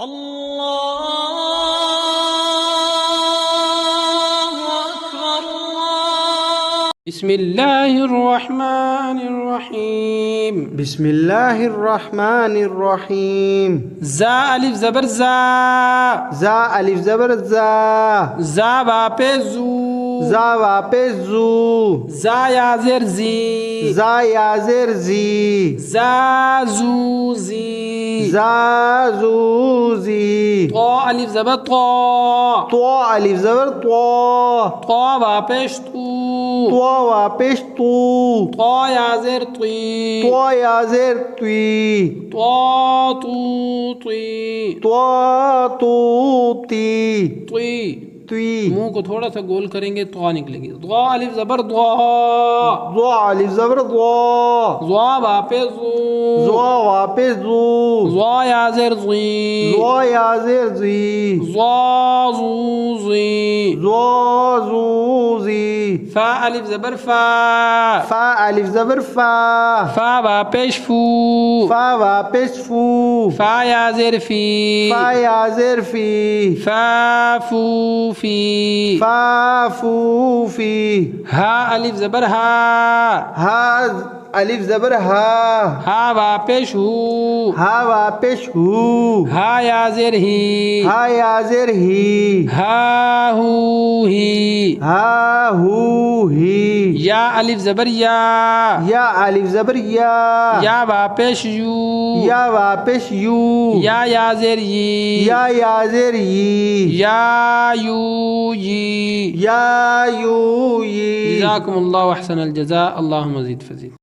अल्लाहु अकबर बिस्मिल्लाहिर्रहमानिर्रहीम बिस्मिल्लाहिर्रहमानिर्रहीम। जा अलिफ ज़बर जा, जा अलिफ ज़बर जा, जा वापे जू, जा वापे जू, जा याज़ेर जी, जा याज़ेर जी, जा जू जी, जा जू जी। तो अलिफ ज़बर तो, तो अलिफ ज़बर तो वापेश तू, तो वापेश तू, तो याज़ेर तुई, तो याज़ेर तुई, तो तू तुई, तो तू ती, तुई। तुई। मुंह को थोड़ा सा गोल करेंगे तो निकलेगी। द्वा अलिफ ज़बर द्वा, दो अलिफ ज़बर दो, ज़्वा वापे ज़ू, जो वापे जू, ज़्वा याज़ेर ज़ी, जो याज़ेर जी, ज़्वा ज़ू ज़ी, जो जू जी। फा अलिफ ज़बर फा, फा अलिफ ज़बर फा, फा वापेश फू, फा वापेश फू, फा याज़ेर फी, फा याज़ेर फी, फा फू फी, फा फू फी। हा अलिफ ज़बर हा, हा अलिफ ज़बर हा, हा वापेश हू, हा वापेश हू, हा याज़ेर ही, हा याज़ेर ही, हा हू ही, हा हू ही। या अलिफ ज़बर या, या अलिफ ज़बर या वापेश यू, या वापेश यू, या याज़ेर यी, या याज़ेर यी, या यू यी। या यू यी। जज़ाकुमुल्लाहु अहसनल जज़ा। अल्लाहुम्मा ज़िद फज़ीद।